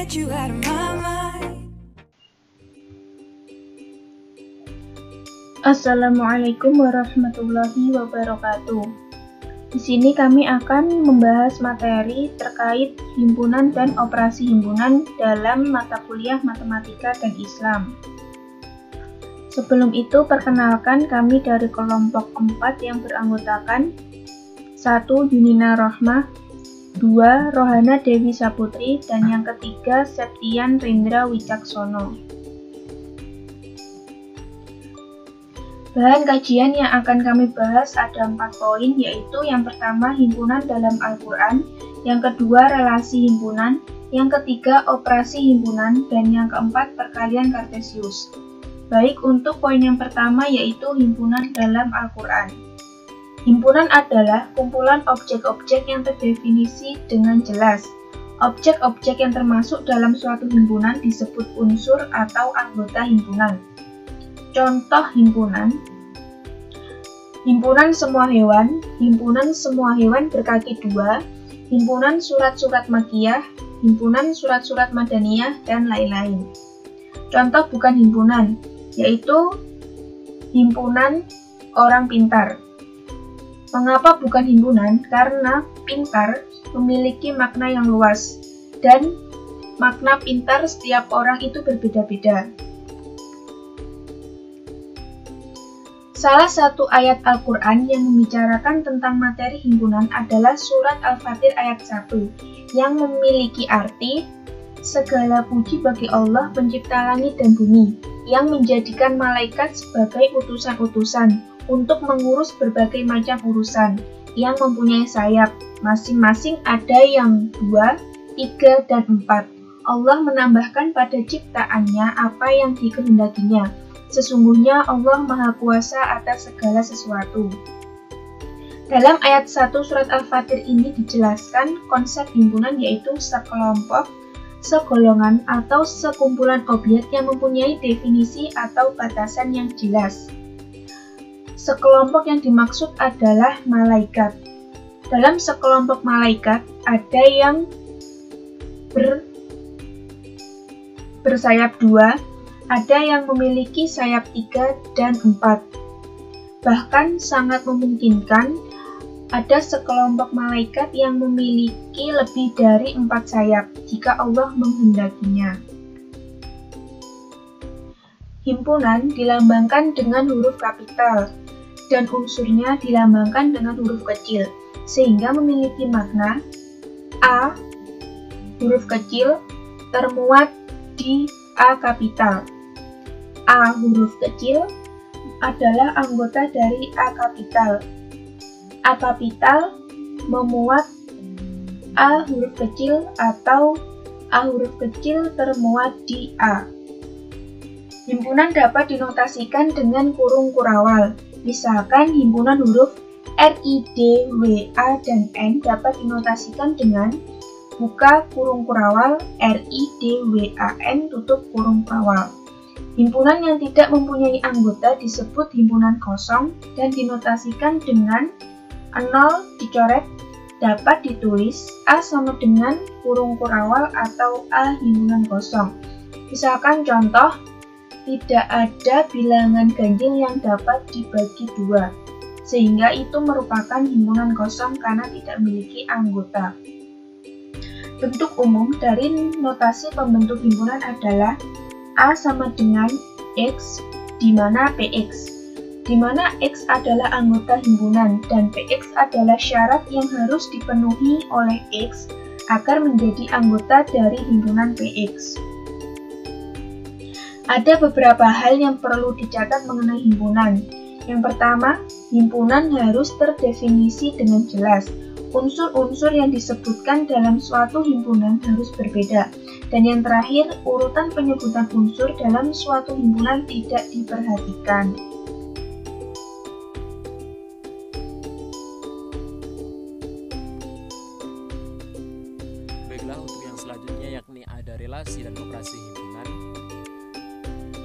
get you out of my mind. Assalamualaikum warahmatullahi wabarakatuh. Di sini kami akan membahas materi terkait himpunan dan operasi himpunan dalam mata kuliah Matematika dan Islam. Sebelum itu, perkenalkan kami dari kelompok 4 yang beranggotakan 1. Yunina Rohmah, 2. Rohana Dewi Saputri, dan yang ketiga Septian Rindra Wicaksono. Bahan kajian yang akan kami bahas ada 4 poin, yaitu yang pertama himpunan dalam Al-Quran, yang kedua relasi himpunan, yang ketiga operasi himpunan, dan yang keempat perkalian Kartesius. Baik, untuk poin yang pertama yaitu himpunan dalam Al-Quran. Himpunan adalah kumpulan objek-objek yang terdefinisi dengan jelas. Objek-objek yang termasuk dalam suatu himpunan disebut unsur atau anggota himpunan. Contoh himpunan: himpunan semua hewan, himpunan semua hewan berkaki 2, himpunan surat-surat Makkiyah, himpunan surat-surat Madaniyah, dan lain-lain. Contoh bukan himpunan, yaitu himpunan orang pintar. Mengapa bukan himpunan? Karena pintar memiliki makna yang luas, dan makna pintar setiap orang itu berbeda-beda. Salah satu ayat Al-Quran yang membicarakan tentang materi himpunan adalah surat Al-Fatir ayat 1 yang memiliki arti, segala puji bagi Allah pencipta langit dan bumi yang menjadikan malaikat sebagai utusan-utusan untuk mengurus berbagai macam urusan yang mempunyai sayap, masing-masing ada yang 2, 3, dan 4. Allah menambahkan pada ciptaannya apa yang dikehendakinya. Sesungguhnya Allah Maha Kuasa atas segala sesuatu. Dalam ayat 1 surat Al-Fatir ini dijelaskan konsep himpunan yaitu sekelompok, segolongan, atau sekumpulan objek yang mempunyai definisi atau batasan yang jelas. Sekelompok yang dimaksud adalah malaikat. Dalam sekelompok malaikat ada yang bersayap 2, ada yang memiliki sayap 3 dan 4. Bahkan sangat memungkinkan ada sekelompok malaikat yang memiliki lebih dari 4 sayap jika Allah menghendakinya. Himpunan dilambangkan dengan huruf kapital dan unsurnya dilambangkan dengan huruf kecil, sehingga memiliki makna A, huruf kecil, termuat di A kapital. A huruf kecil adalah anggota dari A kapital. A kapital memuat A huruf kecil atau A huruf kecil termuat di A. Himpunan dapat dinotasikan dengan kurung kurawal. Misalkan himpunan huruf R, I, D, W, A, dan N dapat dinotasikan dengan buka kurung kurawal R, I, D, W, A, N tutup kurung kurawal. Himpunan yang tidak mempunyai anggota disebut himpunan kosong dan dinotasikan dengan 0 dicoret, dapat ditulis A sama dengan kurung kurawal atau A himpunan kosong. Misalkan contoh, tidak ada bilangan ganjil yang dapat dibagi 2, sehingga itu merupakan himpunan kosong karena tidak memiliki anggota. Bentuk umum dari notasi pembentuk himpunan adalah A sama dengan X, di mana PX, di mana X adalah anggota himpunan dan PX adalah syarat yang harus dipenuhi oleh X agar menjadi anggota dari himpunan PX. Ada beberapa hal yang perlu dicatat mengenai himpunan. Yang pertama, himpunan harus terdefinisi dengan jelas. Unsur-unsur yang disebutkan dalam suatu himpunan harus berbeda. Dan yang terakhir, urutan penyebutan unsur dalam suatu himpunan tidak diperhatikan. Baiklah, untuk yang selanjutnya yakni ada relasi dan operasi himpunan.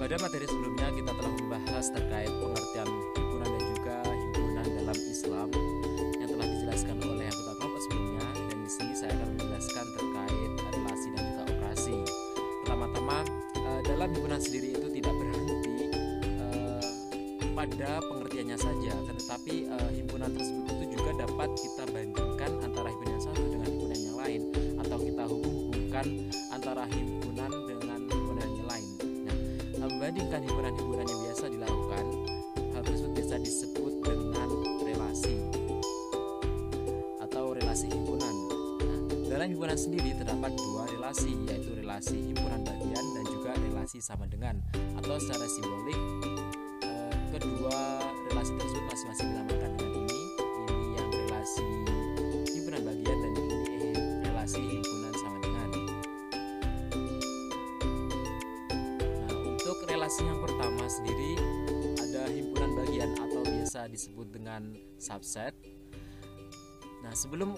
Pada materi sebelumnya kita telah membahas terkait pengertian himpunan dan juga himpunan dalam Islam yang telah dijelaskan oleh anggota kelompok sebelumnya, dan di sini saya akan menjelaskan terkait relasi dan juga operasi. dalam himpunan sendiri itu tidak berhenti pada pengertiannya saja, tetapi himpunan tersebut itu juga dapat kita bandingkan antara himpunan yang satu dengan himpunan yang lain, atau kita hubungkan antara himpunan dengan himpunan yang lain. Nah, membandingkan himpunan-himpunan yang biasa dilakukan, hal tersebut bisa disebut dengan relasi atau relasi himpunan. Nah, dalam himpunan sendiri terdapat dua relasi, yaitu relasi himpunan bagian dan juga relasi sama dengan, atau secara simbolik kedua relasi tersebut masing-masing dilambangkan dengan ini yang relasi himpunan bagian dan ini relasi himpunan sama dengan. Nah, untuk relasi yang pertama sendiri ada himpunan bagian atau biasa disebut dengan subset. Nah, sebelum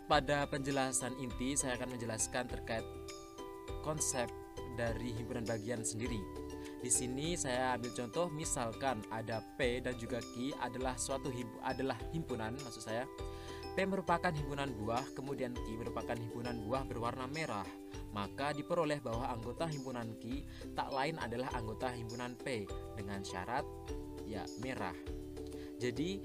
pada penjelasan inti, saya akan menjelaskan terkait konsep dari himpunan bagian sendiri. Di sini saya ambil contoh, misalkan ada P dan juga Q adalah himpunan, maksud saya P merupakan himpunan buah, kemudian Q merupakan himpunan buah berwarna merah, maka diperoleh bahwa anggota himpunan Q tak lain adalah anggota himpunan P dengan syarat ya merah. Jadi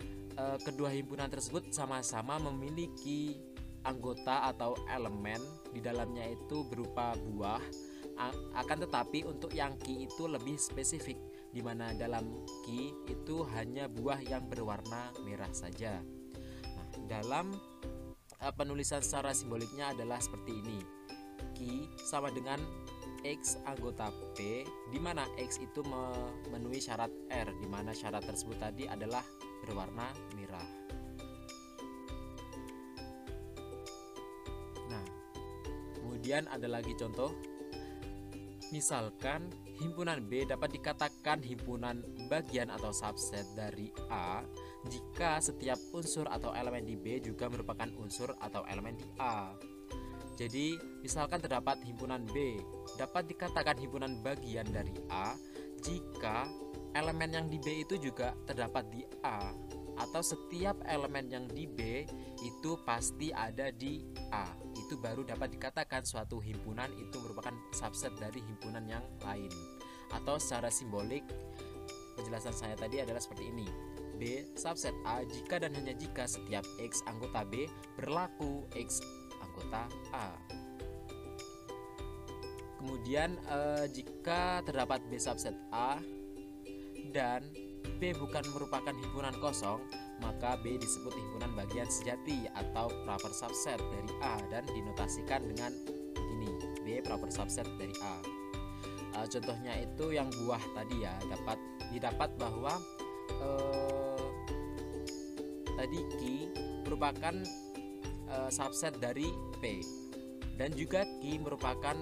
kedua himpunan tersebut sama-sama memiliki anggota atau elemen di dalamnya itu berupa buah. Akan tetapi untuk yang Q itu lebih spesifik, di mana dalam Q itu hanya buah yang berwarna merah saja. Nah, dalam penulisan secara simboliknya adalah seperti ini. Q sama dengan X anggota P, di mana X itu memenuhi syarat R, di mana syarat tersebut tadi adalah berwarna merah. Nah, kemudian ada lagi contoh. Misalkan himpunan B dapat dikatakan himpunan bagian atau subset dari A jika setiap unsur atau elemen di B juga merupakan unsur atau elemen di A. Jadi, misalkan terdapat himpunan B dapat dikatakan himpunan bagian dari A jika elemen yang di B itu juga terdapat di A, atau setiap elemen yang di B itu pasti ada di A. Itu baru dapat dikatakan suatu himpunan itu merupakan subset dari himpunan yang lain. Atau secara simbolik, penjelasan saya tadi adalah seperti ini. B subset A jika dan hanya jika setiap X anggota B berlaku X anggota A. Kemudian jika terdapat B subset A dan B bukan merupakan himpunan kosong, maka B disebut himpunan bagian sejati atau proper subset dari A dan dinotasikan dengan ini, B proper subset dari A. Contohnya itu yang buah tadi ya, didapat bahwa tadi Q merupakan subset dari P, dan juga Q merupakan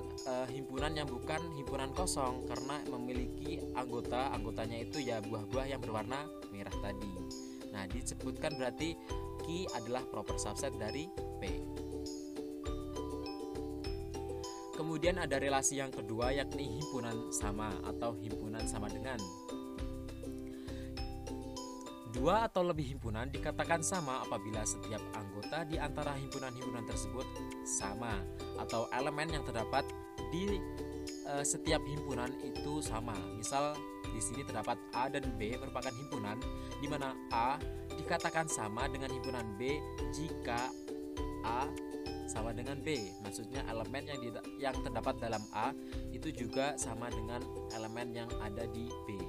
himpunan yang bukan himpunan kosong karena memiliki anggotanya itu ya buah-buah yang berwarna merah tadi. Nah, disebutkan berarti Q adalah proper subset dari P. Kemudian ada relasi yang kedua, yakni himpunan sama atau himpunan sama dengan. Dua atau lebih himpunan dikatakan sama apabila setiap anggota di antara himpunan-himpunan tersebut sama, atau elemen yang terdapat di setiap himpunan itu sama. Misal di sini terdapat A dan B merupakan himpunan, di mana A dikatakan sama dengan himpunan B jika A sama dengan B. Maksudnya elemen yang terdapat dalam A itu juga sama dengan elemen yang ada di B.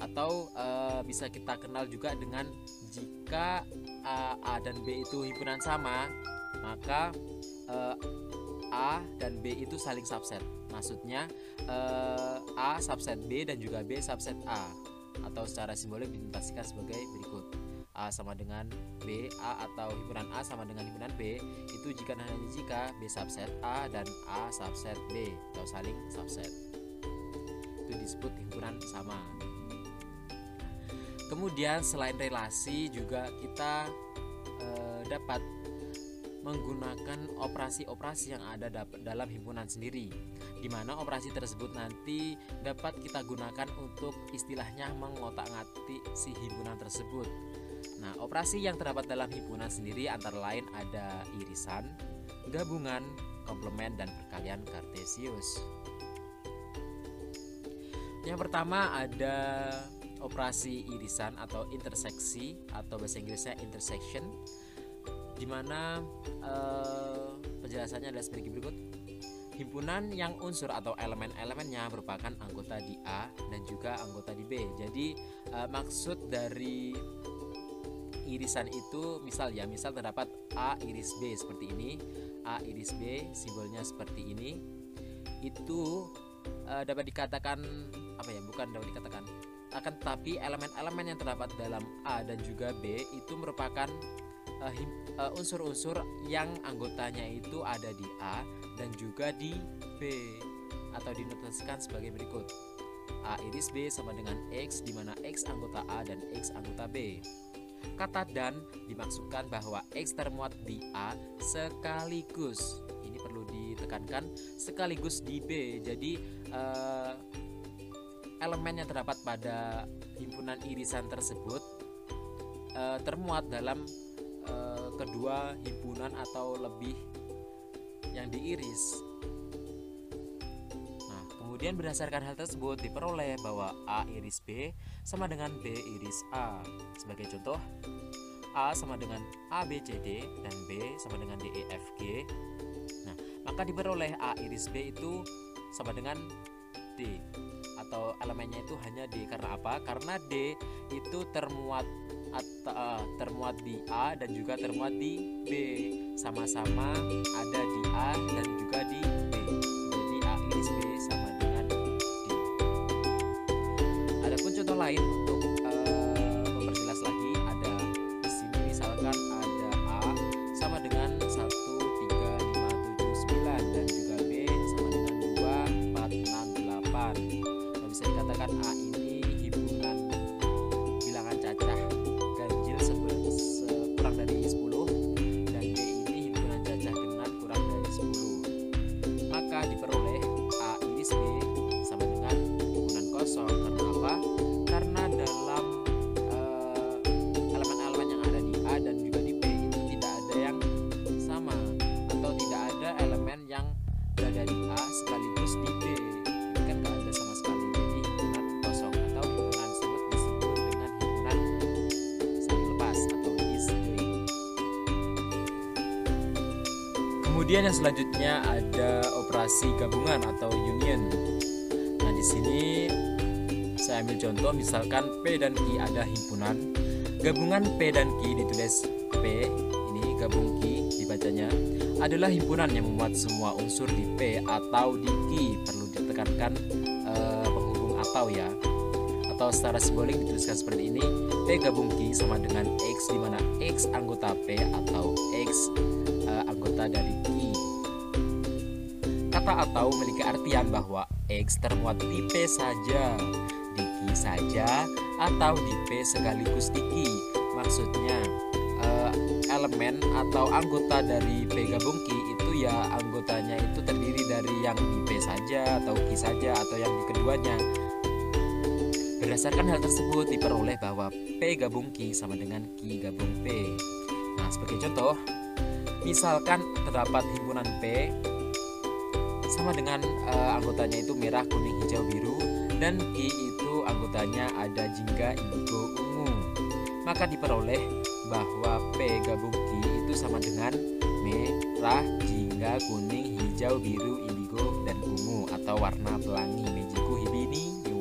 Atau bisa kita kenal juga dengan jika A dan B itu himpunan sama, maka A dan B itu saling subset. Maksudnya A subset B dan juga B subset A, atau secara simbolik dinotasikan sebagai berikut. A sama dengan B, A atau himpunan A sama dengan himpunan B itu jika dan hanya jika B subset A dan A subset B atau saling subset. Itu disebut himpunan sama. Kemudian selain relasi juga kita dapat menggunakan operasi-operasi yang ada dalam himpunan sendiri, di mana operasi tersebut nanti dapat kita gunakan untuk istilahnya mengotak-ngatik si himpunan tersebut. Nah, operasi yang terdapat dalam himpunan sendiri antara lain ada irisan, gabungan, komplement dan perkalian kartesius. Yang pertama ada operasi irisan atau interseksi atau bahasa Inggrisnya intersection, di mana penjelasannya adalah sebagai berikut. Himpunan yang unsur atau elemen-elemennya merupakan anggota di A dan juga anggota di B. Jadi maksud dari irisan itu misal terdapat A iris B seperti ini, A iris B simbolnya seperti ini. Itu dapat dikatakan akan tetapi elemen-elemen yang terdapat dalam A dan juga B itu merupakan unsur-unsur yang anggotanya itu ada di A dan juga di B, atau dinotasikan sebagai berikut. A iris B sama dengan X, di mana X anggota A dan X anggota B. Kata dan dimaksudkan bahwa X termuat di A sekaligus, ini perlu ditekankan, sekaligus di B. Jadi elemen yang terdapat pada himpunan irisan tersebut termuat dalam kedua himpunan atau lebih yang diiris. Nah, kemudian berdasarkan hal tersebut diperoleh bahwa A iris B sama dengan B iris A. Sebagai contoh, A sama dengan A B C D dan B sama dengan D E F G. Nah, maka diperoleh A iris B itu sama dengan D, atau elemennya itu hanya D. Karena apa? Karena D itu termuat di A dan juga termuat di B, sama-sama ada di A dan juga di B. Jadi A iris B sama dengan D. Adapun contoh lain untuk memperjelas lagi, ada di sini misalkan ada A sama dengan 1, 3, 5, 7, 9 dan juga B sama dengan 2, 4, 6, 8. Nah, bisa dikatakan A ini himpunan bilangan cacah ganjil kurang dari 10 dan B ini himpunan cacah genap kurang dari 10. Maka diperoleh A iris B sama dengan himpunan kosong. Karena apa? Karena dalam elemen-elemen yang ada di A dan juga di B itu tidak ada yang sama, atau tidak ada elemen yang berada di A sekaligus di B. Ini kan tidak ada sama sekali. Jadi himpunan kosong, atau himpunan tersebut disebut dengan himpunan saling lepas atau disjoint. Kemudian yang selanjutnya ada operasi gabungan atau union. Nah, di sini saya ambil contoh, misalkan P dan Q ada himpunan. Gabungan P dan Q ditulis P, ini gabung Q dibacanya, adalah himpunan yang memuat semua unsur di P atau di Q. Perlu ditekankan penghubung atau ya. Atau secara simbolik dituliskan seperti ini, P gabung Q sama dengan X, di mana X anggota P atau X anggota dari Q. Kata atau memiliki artian bahwa X termuat di P saja, di Q saja, atau di P sekaligus di Q. Maksudnya elemen atau anggota dari P gabung Q itu ya anggotanya itu terdiri dari yang di P saja atau Q saja atau yang di keduanya. Berdasarkan hal tersebut diperoleh bahwa P gabung Q sama dengan Q gabung P. Nah, sebagai contoh, misalkan terdapat himpunan P sama dengan anggotanya itu merah, kuning, hijau, biru, dan Q itu anggotanya ada jingga, indigo, ungu. Maka diperoleh bahwa P gabung Q itu sama dengan merah, jingga, kuning, hijau, biru, indigo, dan ungu atau warna pelangi, mejiku, hibiniu.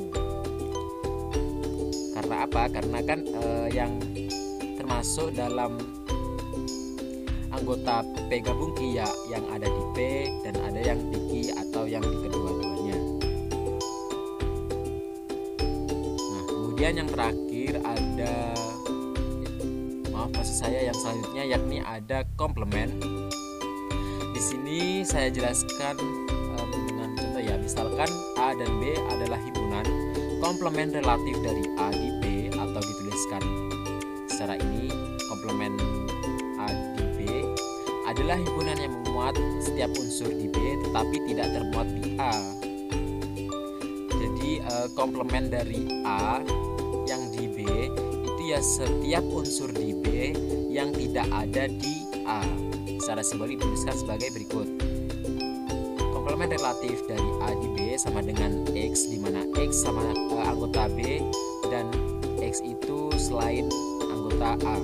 Karena apa? Karena kan yang termasuk dalam anggota P gabung Q ya yang ada di P dan ada yang di Q atau yang di kedua-duanya. Nah, kemudian yang terakhir ada yang selanjutnya yakni ada komplement. Di sini saya jelaskan dengan contoh ya, misalkan A dan B adalah himpunan, komplement relatif dari A di B atau dituliskan secara ini, komplement A di B adalah himpunan yang memuat setiap unsur di B tetapi tidak termuat di A. Jadi komplement dari A yang di B itu ya setiap unsur di B yang tidak ada di A. Secara simbolik dituliskan sebagai berikut. komplement relatif dari A di B sama dengan X, di mana X sama anggota B dan X itu selain anggota A.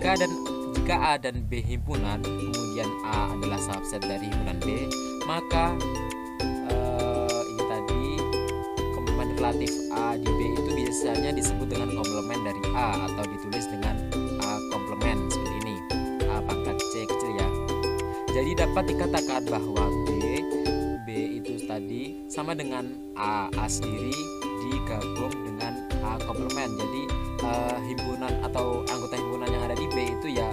Dan jika A dan B himpunan, kemudian A adalah subset dari himpunan B, maka ini tadi komplement relatif A di B itu biasanya disebut dengan komplement dari A atau ditulis dengan A komplement seperti ini, A pangkat C kecil ya. Jadi dapat dikatakan bahwa B itu tadi sama dengan A sendiri digabung dengan A komplement. Jadi himpunan atau anggota himpunan yang ada di B itu ya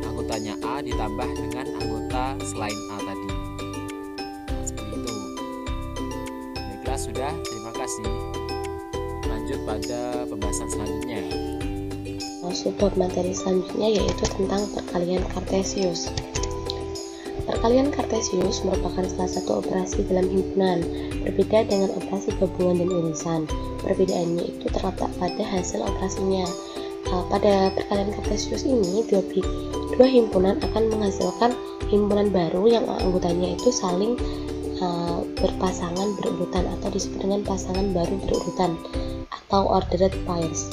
anggotanya A ditambah dengan anggota selain A tadi. Nah, seperti itu. Baiklah, sudah, terima kasih. Lanjut pada pembahasan selanjutnya. Subbab materi selanjutnya yaitu tentang perkalian Kartesius. Perkalian Kartesius merupakan salah satu operasi dalam himpunan, berbeda dengan operasi gabungan dan irisan. Perbedaannya itu terletak pada hasil operasinya. Pada perkalian Kartesius ini, dua himpunan akan menghasilkan himpunan baru yang anggotanya itu saling berpasangan berurutan atau disebut dengan pasangan baru berurutan atau ordered pairs.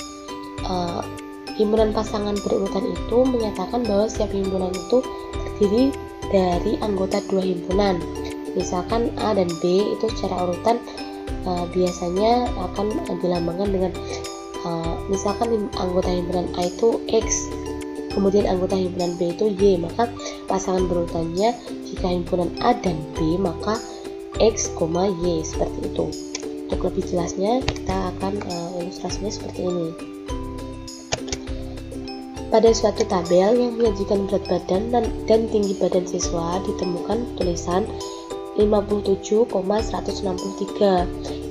Himpunan pasangan berurutan itu menyatakan bahwa setiap himpunan itu terdiri dari anggota dua himpunan. Misalkan A dan B itu secara urutan biasanya akan dilambangkan dengan misalkan anggota himpunan A itu X, kemudian anggota himpunan B itu Y, maka pasangan berurutannya jika himpunan A dan B maka X, Y seperti itu. Untuk lebih jelasnya kita akan ilustrasinya seperti ini. Pada suatu tabel yang menyajikan berat badan dan tinggi badan siswa ditemukan tulisan 57,163.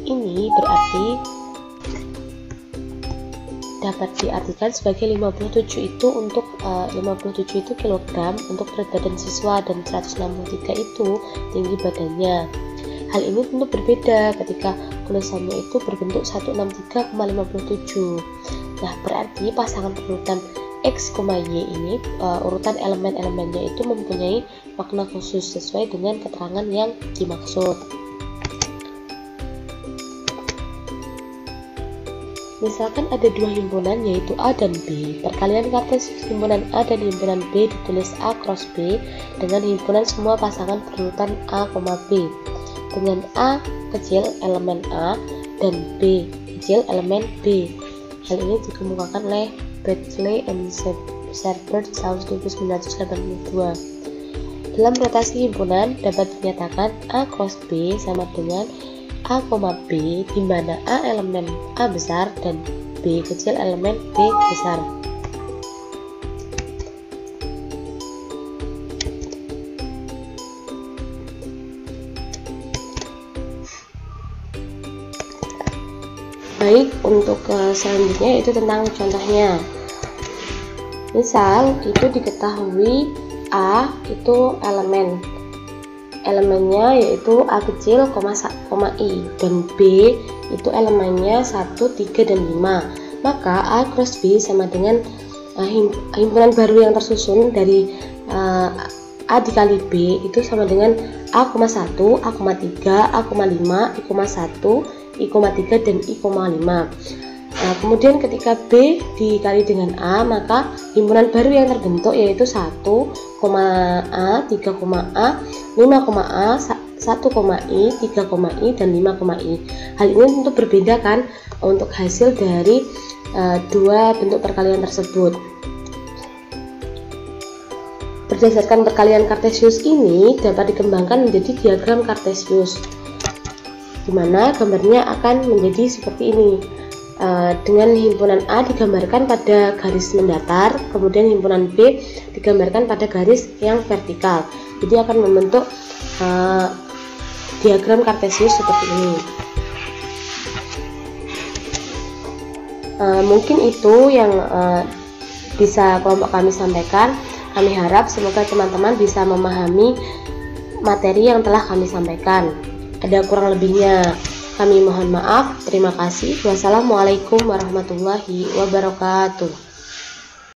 Ini berarti dapat diartikan sebagai 57 itu untuk 57 itu kilogram untuk berat badan siswa dan 163 itu tinggi badannya. Hal ini tentu berbeda ketika tulisannya itu berbentuk 163,57. Nah, berarti pasangan berurutan X, Y ini urutan elemen-elemennya itu mempunyai makna khusus sesuai dengan keterangan yang dimaksud. Misalkan ada dua himpunan yaitu A dan B. Perkalian Kartesius himpunan A dan himpunan B ditulis A cross B dengan himpunan semua pasangan berurutan A, B. Dengan A kecil elemen A dan B kecil elemen B. Hal ini dikemukakan oleh Bedley and Sherbert tahun 1982. Dalam rotasi himpunan dapat dinyatakan A cross B sama dengan A, B, di mana A elemen A besar dan B kecil elemen B besar. Baik, untuk selanjutnya itu tentang contohnya. Misal itu diketahui A itu elemennya yaitu A kecil, I, dan B itu elemennya 1, 3, dan 5. Maka A cross B sama dengan himpunan baru yang tersusun dari A dikali B itu sama dengan A, 1, A, 3, A, 5, I, 1, I,3 dan I,5. Kemudian ketika B dikali dengan A, maka himpunan baru yang terbentuk yaitu 1, A, 3, A, 5, A, 1,I, 3,I, dan 5,I. Hal ini tentu berbeda kan untuk hasil dari dua bentuk perkalian tersebut. Berdasarkan perkalian Kartesius ini dapat dikembangkan menjadi diagram Kartesius, di mana gambarnya akan menjadi seperti ini. Dengan himpunan A digambarkan pada garis mendatar, kemudian himpunan B digambarkan pada garis yang vertikal. Jadi akan membentuk diagram Kartesius seperti ini. Mungkin itu yang bisa kelompok kami sampaikan. Kami harap semoga teman-teman bisa memahami materi yang telah kami sampaikan. Ada kurang lebihnya kami mohon maaf. Terima kasih. Wassalamualaikum warahmatullahi wabarakatuh.